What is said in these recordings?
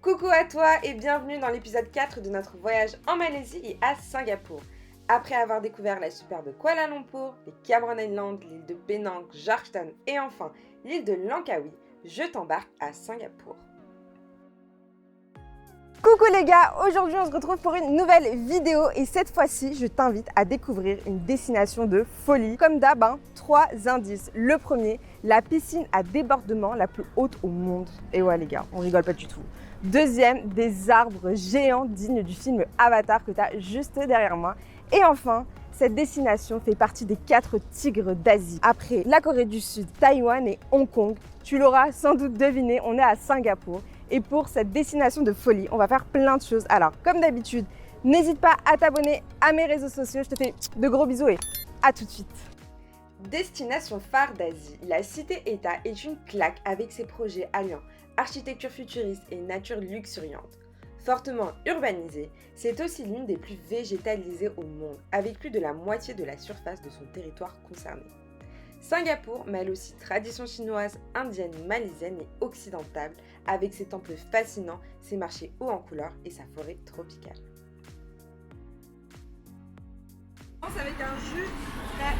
Coucou à toi et bienvenue dans l'épisode 4 de notre voyage en Malaisie et à Singapour. Après avoir découvert la superbe Kuala Lumpur, les Cameron Islands, l'île de Penang, Georgetown et enfin l'île de Langkawi, je t'embarque à Singapour. Coucou les gars, aujourd'hui on se retrouve pour une nouvelle vidéo et cette fois-ci je t'invite à découvrir une destination de folie. Comme d'hab, 3 indices. Le premier, la piscine à débordement la plus haute au monde. Et ouais les gars, on rigole pas du tout. Deuxième, des arbres géants dignes du film Avatar que tu as juste derrière moi. Et enfin, cette destination fait partie des 4 tigres d'Asie. Après la Corée du Sud, Taïwan et Hong Kong, tu l'auras sans doute deviné, on est à Singapour. Et pour cette destination de folie, on va faire plein de choses. Alors, comme d'habitude, n'hésite pas à t'abonner à mes réseaux sociaux. Je te fais de gros bisous et à tout de suite. Destination phare d'Asie, la cité-État est une claque avec ses projets alliant architecture futuriste et nature luxuriante. Fortement urbanisée, c'est aussi l'une des plus végétalisées au monde, avec plus de la moitié de la surface de son territoire concerné. Singapour mêle aussi tradition chinoise, indienne, malaisienne et occidentale, avec ses temples fascinants, ses marchés hauts en couleurs et sa forêt tropicale. On commence avec un jus frais.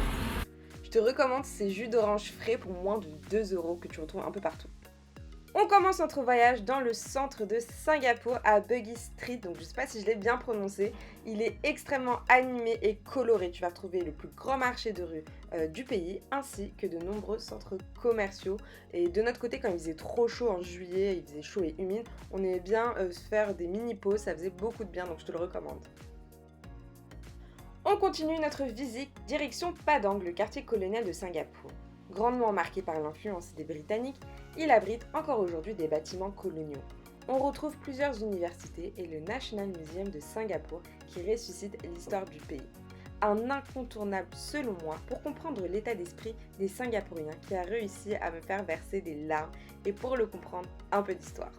Je te recommande ces jus d'orange frais pour moins de 2 € que tu retrouves un peu partout. On commence notre voyage dans le centre de Singapour à Bugis Street, donc je ne sais pas si je l'ai bien prononcé. Il est extrêmement animé et coloré. Tu vas retrouver le plus grand marché de rue du pays ainsi que de nombreux centres commerciaux. Et de notre côté, quand il faisait trop chaud en juillet, il faisait chaud et humide, on aimait bien se faire des mini-pauses, ça faisait beaucoup de bien donc je te le recommande. On continue notre visite direction Padang, le quartier colonial de Singapour. Grandement marqué par l'influence des Britanniques, il abrite encore aujourd'hui des bâtiments coloniaux. On retrouve plusieurs universités et le National Museum de Singapour qui ressuscite l'histoire du pays. Un incontournable selon moi pour comprendre l'état d'esprit des Singapouriens qui a réussi à me faire verser des larmes et pour le comprendre, un peu d'histoire.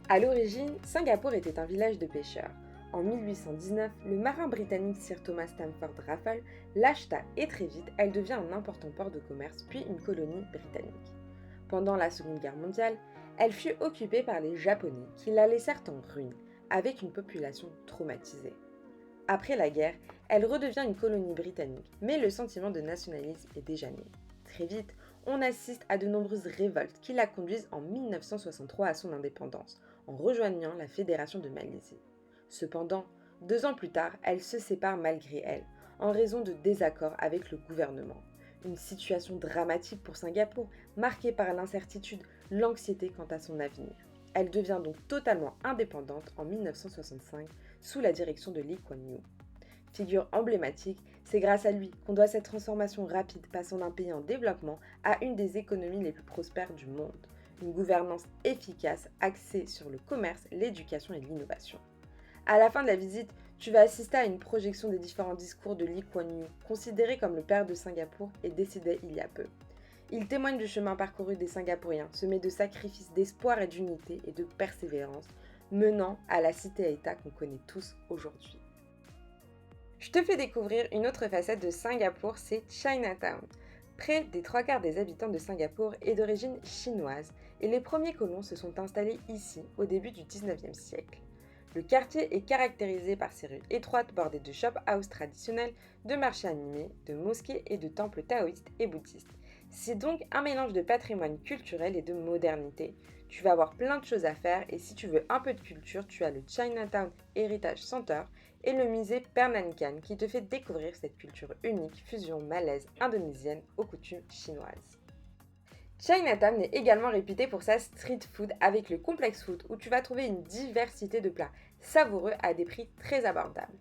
À l'origine, Singapour était un village de pêcheurs. En 1819, le marin britannique Sir Thomas Stamford Raffles l'acheta et très vite, elle devient un important port de commerce puis une colonie britannique. Pendant la Seconde Guerre mondiale, elle fut occupée par les Japonais qui la laissèrent en ruine, avec une population traumatisée. Après la guerre, elle redevient une colonie britannique, mais le sentiment de nationalisme est déjà né. Très vite, on assiste à de nombreuses révoltes qui la conduisent en 1963 à son indépendance, en rejoignant la Fédération de Malaisie. Cependant, 2 ans plus tard, elle se sépare malgré elle, en raison de désaccords avec le gouvernement. Une situation dramatique pour Singapour, marquée par l'incertitude, l'anxiété quant à son avenir. Elle devient donc totalement indépendante en 1965, sous la direction de Lee Kuan Yew. Figure emblématique, c'est grâce à lui qu'on doit cette transformation rapide passant d'un pays en développement à une des économies les plus prospères du monde. Une gouvernance efficace axée sur le commerce, l'éducation et l'innovation. À la fin de la visite, tu vas assister à une projection des différents discours de Lee Kuan Yew, considéré comme le père de Singapour et décédé il y a peu. Il témoigne du chemin parcouru des Singapouriens, semé de sacrifices, d'espoir et d'unité et de persévérance, menant à la cité-État qu'on connaît tous aujourd'hui. Je te fais découvrir une autre facette de Singapour, c'est Chinatown. Près des 3/4 des habitants de Singapour est d'origine chinoise et les premiers colons se sont installés ici au début du 19e siècle. Le quartier est caractérisé par ses rues étroites bordées de shop-house traditionnels, de marchés animés, de mosquées et de temples taoïstes et bouddhistes. C'est donc un mélange de patrimoine culturel et de modernité. Tu vas avoir plein de choses à faire et si tu veux un peu de culture, tu as le Chinatown Heritage Center et le musée Peranakan qui te fait découvrir cette culture unique, fusion malaise indonésienne aux coutumes chinoises. Chinatown est également réputé pour sa street food avec le complex food où tu vas trouver une diversité de plats savoureux à des prix très abordables.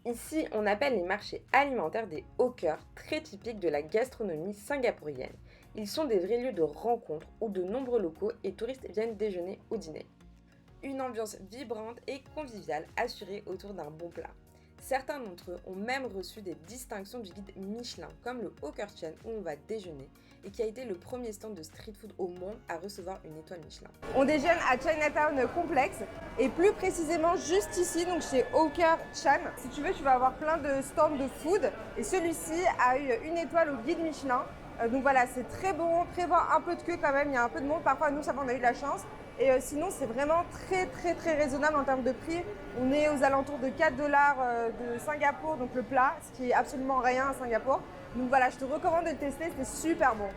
Ici, on appelle les marchés alimentaires des hawkers, très typiques de la gastronomie singapourienne. Ils sont des vrais lieux de rencontre où de nombreux locaux et touristes viennent déjeuner ou dîner. Une ambiance vibrante et conviviale assurée autour d'un bon plat. Certains d'entre eux ont même reçu des distinctions du guide Michelin, comme le Hawker Chain où on va déjeuner et qui a été le premier stand de street food au monde à recevoir une étoile Michelin. On déjeune à Chinatown Complex et plus précisément juste ici, donc chez Hawker Chan. Si tu veux, tu vas avoir plein de stands de food et celui-ci a eu une étoile au guide Michelin. Donc voilà, c'est très bon, prévois un peu de queue quand même, il y a un peu de monde, parfois nous ça va, on a eu de la chance. Et sinon, c'est vraiment très raisonnable en termes de prix. On est aux alentours de 4 dollars de Singapour, donc le plat, ce qui est absolument rien à Singapour. Donc voilà, je te recommande de le tester, c'est super bon.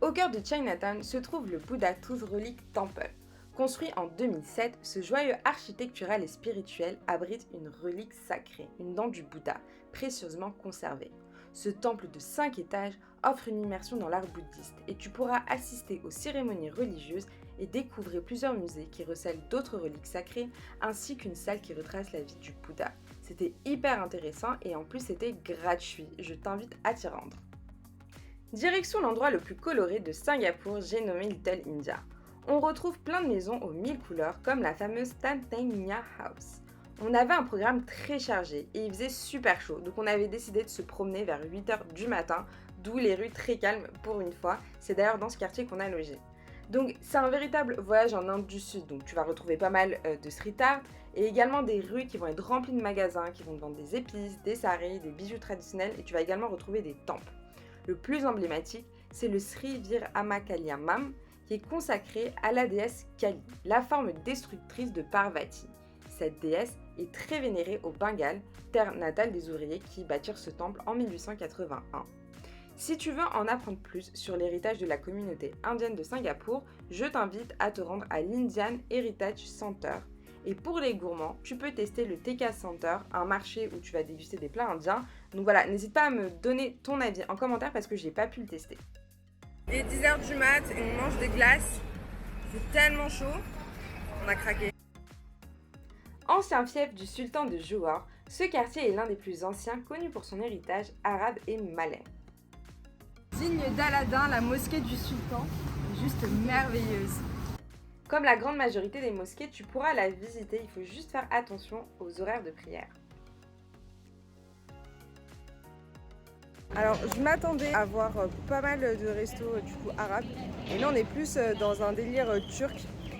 Au cœur de Chinatown se trouve le Buddha Tooth Relic Temple. Construit en 2007, ce joyau architectural et spirituel abrite une relique sacrée, une dent du Bouddha, précieusement conservée. Ce temple de 5 étages offre une immersion dans l'art bouddhiste et tu pourras assister aux cérémonies religieuses et découvrir plusieurs musées qui recèlent d'autres reliques sacrées ainsi qu'une salle qui retrace la vie du Bouddha. C'était hyper intéressant et en plus c'était gratuit, je t'invite à t'y rendre. Direction l'endroit le plus coloré de Singapour, j'ai nommé Little India. On retrouve plein de maisons aux 1000 couleurs comme la fameuse Tan Teng Nya House. On avait un programme très chargé et il faisait super chaud, donc on avait décidé de se promener vers 8h du matin, d'où les rues très calmes pour une fois. C'est d'ailleurs dans ce quartier qu'on a logé. Donc c'est un véritable voyage en Inde du Sud, donc tu vas retrouver pas mal de street art et également des rues qui vont être remplies de magasins qui vont te vendre des épices, des saris, des bijoux traditionnels et tu vas également retrouver des temples. Le plus emblématique, c'est le Sri Veeramakaliamman, qui est consacré à la déesse Kali, la forme destructrice de Parvati. Cette déesse est très vénérée au Bengale, terre natale des ouvriers qui bâtirent ce temple en 1881. Si tu veux en apprendre plus sur l'héritage de la communauté indienne de Singapour, je t'invite à te rendre à l'Indian Heritage Center. Et pour les gourmands, tu peux tester le TK Center, un marché où tu vas déguster des plats indiens. Donc voilà, n'hésite pas à me donner ton avis en commentaire parce que j'ai pas pu le tester. Il est 10h du mat et on mange des glaces. C'est tellement chaud, on a craqué. Ancien fief du sultan de Johor, ce quartier est l'un des plus anciens, connu pour son héritage arabe et malais. Digne d'Aladin, la mosquée du sultan, juste merveilleuse. Comme la grande majorité des mosquées, tu pourras la visiter, il faut juste faire attention aux horaires de prière. Alors je m'attendais à voir pas mal de restos du coup arabes et là on est plus dans un délire turc.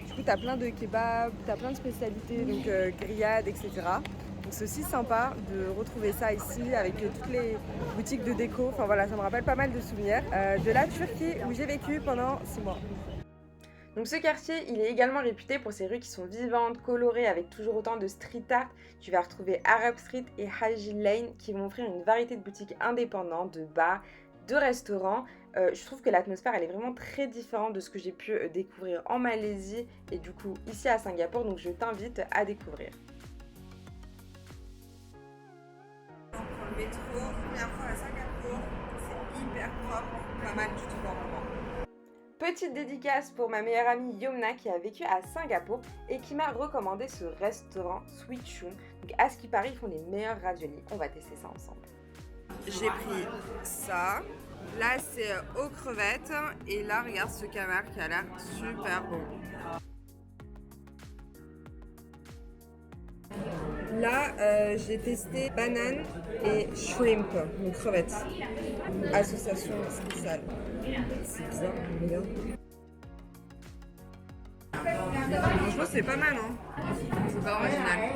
Du coup t'as plein de kebabs, t'as plein de spécialités, donc grillades, etc. Donc c'est aussi sympa de retrouver ça ici avec toutes les boutiques de déco. Enfin voilà, ça me rappelle pas mal de souvenirs de la Turquie où j'ai vécu pendant 6 mois. Donc ce quartier, il est également réputé pour ses rues qui sont vivantes, colorées, avec toujours autant de street art. Tu vas retrouver Arab Street et Haji Lane qui vont offrir une variété de boutiques indépendantes, de bars, de restaurants. Je trouve que l'atmosphère, elle est vraiment très différente de ce que j'ai pu découvrir en Malaisie et du coup ici à Singapour. Donc je t'invite à découvrir. On prend le métro, première fois à Singapour, c'est hyper propre, pas mal du tout en moment. Petite dédicace pour ma meilleure amie Yomna qui a vécu à Singapour et qui m'a recommandé ce restaurant Sweet Chun. Donc à ce qui paraît, ils font les meilleurs raviolis. On va tester ça ensemble. J'ai pris ça. Là c'est aux crevettes et là regarde ce canard qui a l'air super bon. Là j'ai testé banane et shrimp, donc crevettes. Association spéciale. C'est bizarre, regarde. Franchement c'est pas mal hein. C'est pas original.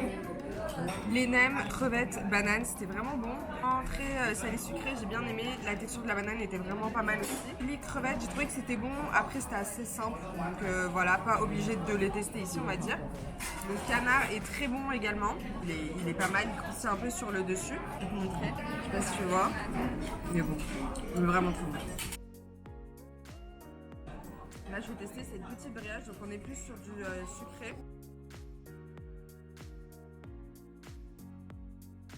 Les nems, crevettes, bananes, c'était vraiment bon. Très salé sucré, j'ai bien aimé. La texture de la banane était vraiment pas mal aussi. Les crevettes, j'ai trouvé que c'était bon. Après, c'était assez simple. Donc voilà, pas obligé de les tester ici, on va dire. Le canard est très bon également. Il est pas mal, il croustille un peu sur le dessus. Je vais te montrer. Je sais pas si tu vois. Mais bon, il est vraiment très bon. Là, je vais tester cette petite brioche. Donc on est plus sur du sucré.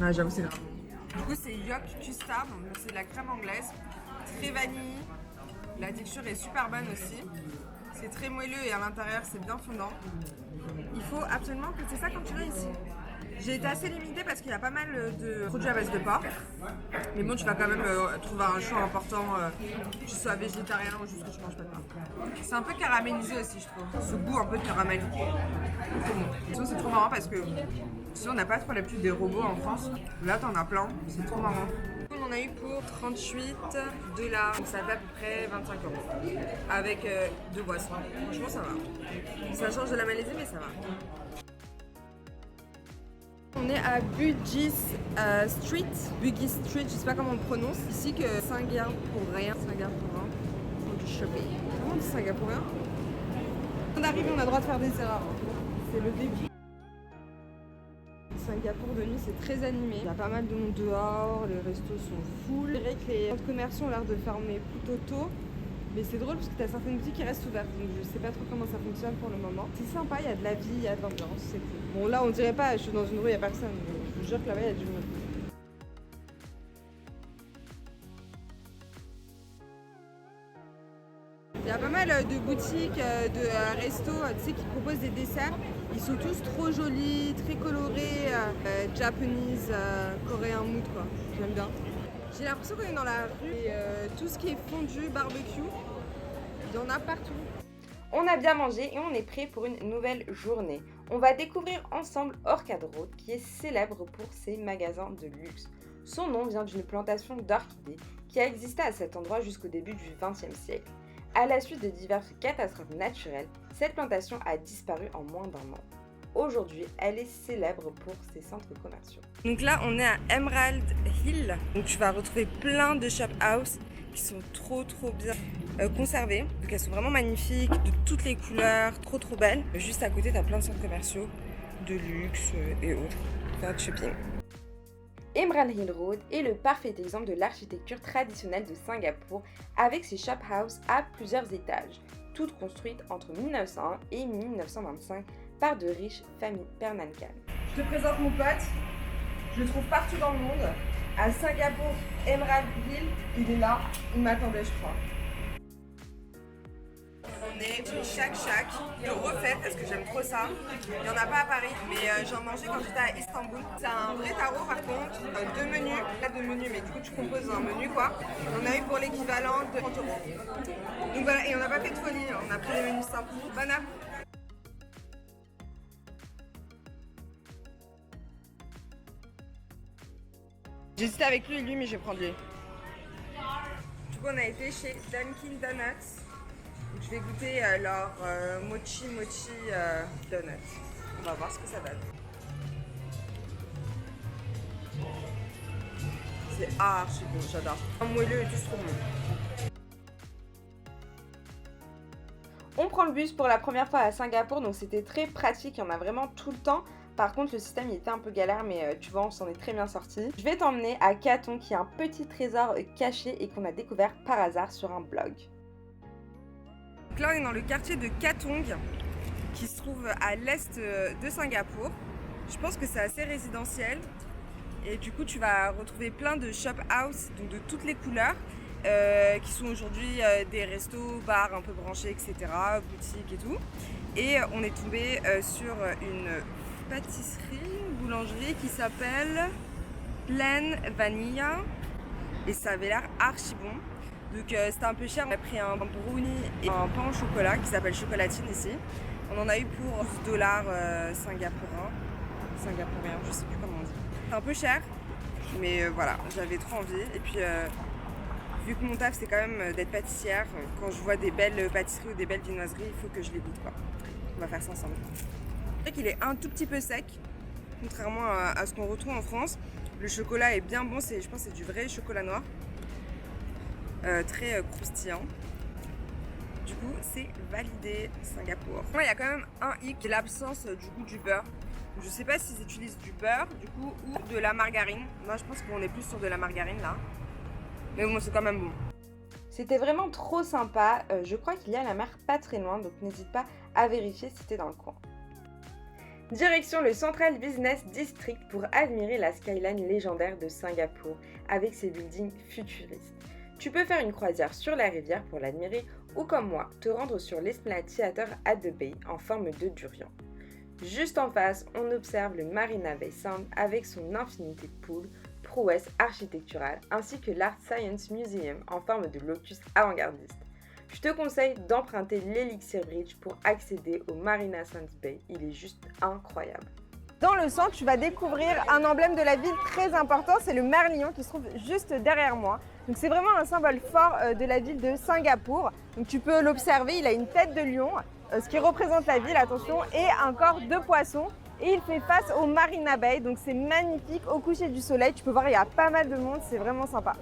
Ah, j'avoue, c'est grave. Du coup, c'est York Custard, donc c'est de la crème anglaise, très vanille. La texture est super bonne aussi. C'est très moelleux et à l'intérieur, c'est bien fondant. Il faut absolument que c'est ça quand tu viens ici. J'ai été assez limitée parce qu'il y a pas mal de produits à base de porc. Mais bon, tu vas quand même trouver un choix important, que tu sois végétarien ou juste que tu manges pas de porc. C'est un peu caramélisé aussi, je trouve. Ce goût un peu de caramel. C'est bon. C'est trop marrant parce que sinon, on n'a pas trop l'habitude des robots en France. Là, t'en as plein. C'est trop marrant. On en a eu pour 38 $. Donc ça fait à peu près 25 €. Avec 2 boissons. Franchement, ça va. Ça change de la Malaisie, mais ça va. On est à Bugis Street. Bugis Street, je sais pas comment on le prononce. Ici que Singapourien. Singapourien. Faut du shopping. Comment on dit Singapourien? On arrive, on a le droit de faire des erreurs. C'est le début. Singapour de nuit, c'est très animé. Il y a pas mal de monde dehors, les restos sont full. C'est vrai que les centres commerciaux ont l'air de fermer plutôt tôt. Mais c'est drôle parce que tu as certaines boutiques qui restent ouvertes. Donc je sais pas trop comment ça fonctionne pour le moment. C'est sympa, il y a de la vie, il y a de l'ambiance, c'est cool. Bon là on dirait pas, je suis dans une rue, il n'y a personne. Mais je vous jure que là-bas il y a du monde. Il y a pas mal de boutiques, de restos, tu sais, qui proposent des desserts. Ils sont tous trop jolis, très colorés, Japanese, coréen mood quoi. J'aime bien. J'ai l'impression qu'on est dans la rue et tout ce qui est fondu, barbecue, il y en a partout. On a bien mangé et on est prêt pour une nouvelle journée. On va découvrir ensemble Orchard Road qui est célèbre pour ses magasins de luxe. Son nom vient d'une plantation d'orchidées qui a existé à cet endroit jusqu'au début du XXe siècle. À la suite de diverses catastrophes naturelles, cette plantation a disparu en moins d'1 an. Aujourd'hui, elle est célèbre pour ses centres commerciaux. Donc là, on est à Emerald Hill. Donc tu vas retrouver plein de shop house qui sont trop bien conservées. Donc elles sont vraiment magnifiques, de toutes les couleurs, trop belles. Juste à côté, tu as plein de centres commerciaux de luxe et autres. Faire du shopping. Emerald Hill Road est le parfait exemple de l'architecture traditionnelle de Singapour avec ses shop house à plusieurs étages, toutes construites entre 1901 et 1925 par de riches familles Peranakan. Je te présente mon pote, je le trouve partout dans le monde. À Singapour, Emerald Hill, il est là, il m'attendait je crois. On est chez Shak Shack de refait parce que j'aime trop ça. Il n'y en a pas à Paris, mais j'en mangeais quand j'étais à Istanbul. C'est un vrai tarot par contre, 2 menus, pas de menus mais du coup tu composes un menu quoi. On a eu pour l'équivalent de 30 €. Donc voilà, et on n'a pas fait de folie, on a pris les menus simples. Bon app. J'hésitais avec lui, mais je vais prendre lui. Du coup, on a été chez Dunkin' Donuts. Donc, je vais goûter leur mochi donuts. On va voir ce que ça donne. C'est archi bon, j'adore. Un moelleux et tout, c'est trop bon. On prend le bus pour la première fois à Singapour, donc c'était très pratique, il y en a vraiment tout le temps. Par contre, le système il était un peu galère, mais tu vois, on s'en est très bien sorti. Je vais t'emmener à Katong, qui est un petit trésor caché et qu'on a découvert par hasard sur un blog. Donc là, on est dans le quartier de Katong, qui se trouve à l'est de Singapour. Je pense que c'est assez résidentiel. Et du coup, tu vas retrouver plein de shop house, donc de toutes les couleurs, qui sont aujourd'hui des restos, bars un peu branchés, etc., boutiques et tout. Et on est tombé sur une pâtisserie, boulangerie qui s'appelle Plain Vanilla et ça avait l'air archi bon. Donc c'était un peu cher, on a pris un brownie et un pain au chocolat qui s'appelle chocolatine ici. On en a eu pour 12 $ singapouriens, je sais plus comment on dit. C'est un peu cher, mais voilà, j'avais trop envie. Et puis vu que mon taf c'est quand même d'être pâtissière, quand je vois des belles pâtisseries ou des belles viennoiseries, il faut que je les goûte quoi. On va faire ça ensemble. C'est vrai qu'il est un tout petit peu sec, contrairement à ce qu'on retrouve en France. Le chocolat est bien bon, je pense que c'est du vrai chocolat noir. Très croustillant. Du coup, c'est validé Singapour. Il y a quand même un hic, l'absence du goût du beurre. Je sais pas s'ils utilisent du beurre du coup ou de la margarine. Moi, je pense qu'on est plus sur de la margarine là. Mais bon, c'est quand même bon. C'était vraiment trop sympa. Je crois qu'il y a la mer pas très loin, donc n'hésite pas à vérifier si t'es dans le coin. Direction le Central Business District pour admirer la skyline légendaire de Singapour avec ses buildings futuristes. Tu peux faire une croisière sur la rivière pour l'admirer ou comme moi, te rendre sur l'Esplanade Theatre at the Bay en forme de durian. Juste en face, on observe le Marina Bay Sound avec son infinité de poules, prouesse architecturale, ainsi que l'Art Science Museum en forme de lotus avant-gardiste. Je te conseille d'emprunter l'Elixir Bridge pour accéder au Marina Sands Bay, il est juste incroyable. Dans le centre, tu vas découvrir un emblème de la ville très important, c'est le merlion qui se trouve juste derrière moi. Donc c'est vraiment un symbole fort de la ville de Singapour. Donc tu peux l'observer, il a une tête de lion, ce qui représente la ville, attention, et un corps de poisson. Et il fait face au Marina Bay, donc c'est magnifique au coucher du soleil. Tu peux voir, il y a pas mal de monde, c'est vraiment sympa.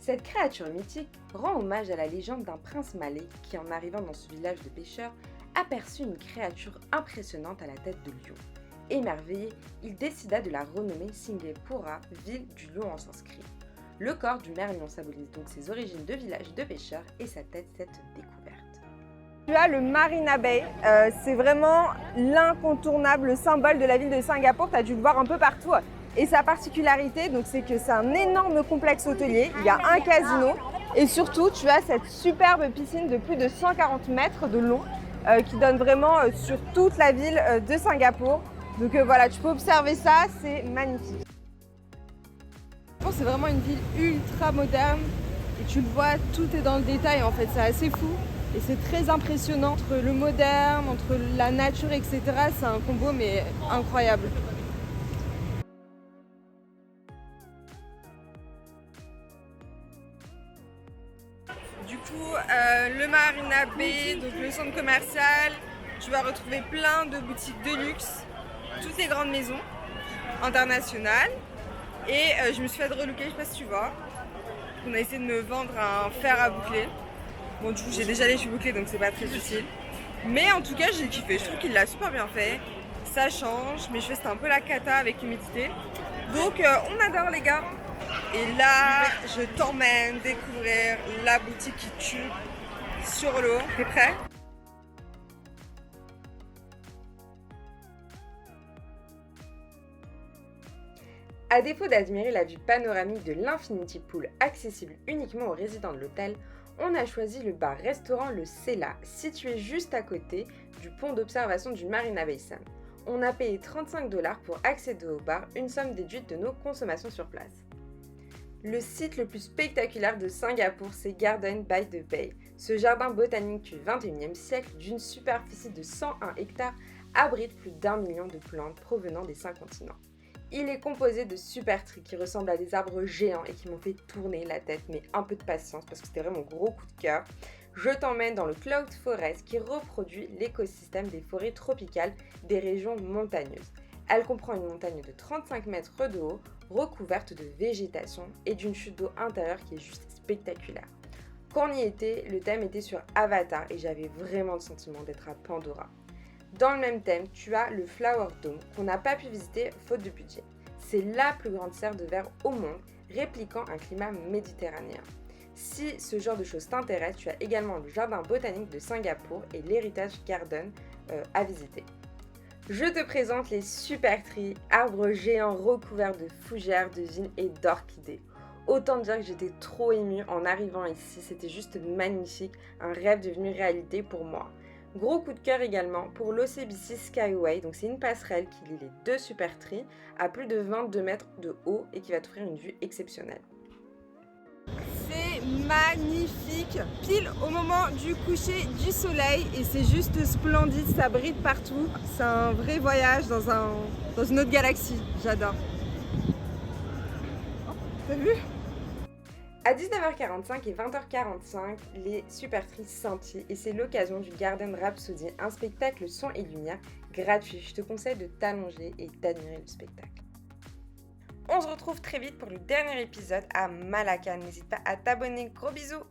Cette créature mythique rend hommage à la légende d'un prince malais qui, en arrivant dans ce village de pêcheurs, aperçut une créature impressionnante à la tête de lion. Émerveillé, il décida de la renommer Singapura, ville du lion en sanskrit. Le corps du mère lion symbolise donc ses origines de village de pêcheurs et sa tête cette découverte. Tu as le Marina Bay, c'est vraiment l'incontournable, le symbole de la ville de Singapour, tu as dû le voir un peu partout. Et sa particularité, donc, c'est que c'est un énorme complexe hôtelier, il y a un casino et surtout tu as cette superbe piscine de plus de 140 mètres de long qui donne vraiment sur toute la ville de Singapour. Donc voilà, tu peux observer ça, c'est magnifique. Je pense que c'est vraiment une ville ultra moderne et tu le vois, tout est dans le détail en fait, c'est assez fou. Et c'est très impressionnant entre le moderne, entre la nature, etc. C'est un combo mais incroyable. Du coup, le Marina Bay, donc le centre commercial, tu vas retrouver plein de boutiques de luxe, toutes les grandes maisons internationales. Et je me suis fait relooker, je sais pas si tu vois. On a essayé de me vendre un fer à boucler. Bon, du coup, j'ai déjà les cheveux bouclés, donc c'est pas très utile. Mais en tout cas, j'ai kiffé. Je trouve qu'il l'a super bien fait. Ça change. Mes cheveux, c'était un peu la cata avec l'humidité. Donc, on adore, les gars. Et là, je t'emmène découvrir la boutique qui tue sur l'eau. T'es prêt? À défaut d'admirer la vue panoramique de l'Infinity Pool accessible uniquement aux résidents de l'hôtel, on a choisi le bar-restaurant Le Cella, situé juste à côté du pont d'observation du Marina Bay Sands. On a payé 35 $ pour accéder au bar, une somme déduite de nos consommations sur place. Le site le plus spectaculaire de Singapour, c'est Garden by the Bay. Ce jardin botanique du XXIe siècle, d'une superficie de 101 hectares, abrite plus d'1 million de plantes provenant des 5 continents. Il est composé de super trees qui ressemblent à des arbres géants et qui m'ont fait tourner la tête, mais un peu de patience parce que c'était vraiment mon gros coup de cœur. Je t'emmène dans le Cloud Forest qui reproduit l'écosystème des forêts tropicales des régions montagneuses. Elle comprend une montagne de 35 mètres de haut, recouverte de végétation et d'une chute d'eau intérieure qui est juste spectaculaire. Quand on y était, le thème était sur Avatar et j'avais vraiment le sentiment d'être à Pandora. Dans le même thème, tu as le Flower Dome qu'on n'a pas pu visiter faute de budget. C'est la plus grande serre de verre au monde, répliquant un climat méditerranéen. Si ce genre de choses t'intéresse, tu as également le jardin botanique de Singapour et l'Heritage Garden à visiter. Je te présente les super trees, arbres géants recouverts de fougères, de vignes et d'orchidées. Autant dire que j'étais trop émue en arrivant ici, c'était juste magnifique, un rêve devenu réalité pour moi. Gros coup de cœur également pour l'OCBC Skyway, donc c'est une passerelle qui lie les deux super trees à plus de 22 mètres de haut et qui va t'offrir une vue exceptionnelle. C'est magnifique, pile au moment du coucher du soleil et c'est juste splendide, ça brille partout. C'est un vrai voyage dans une autre galaxie, j'adore. Oh, t'as vu ? À 19h45 et 20h45, les super trees scintillent et c'est l'occasion du Garden Rhapsody, un spectacle son et lumière gratuit. Je te conseille de t'allonger et d'admirer le spectacle. On se retrouve très vite pour le dernier épisode à Malacca. N'hésite pas à t'abonner. Gros bisous!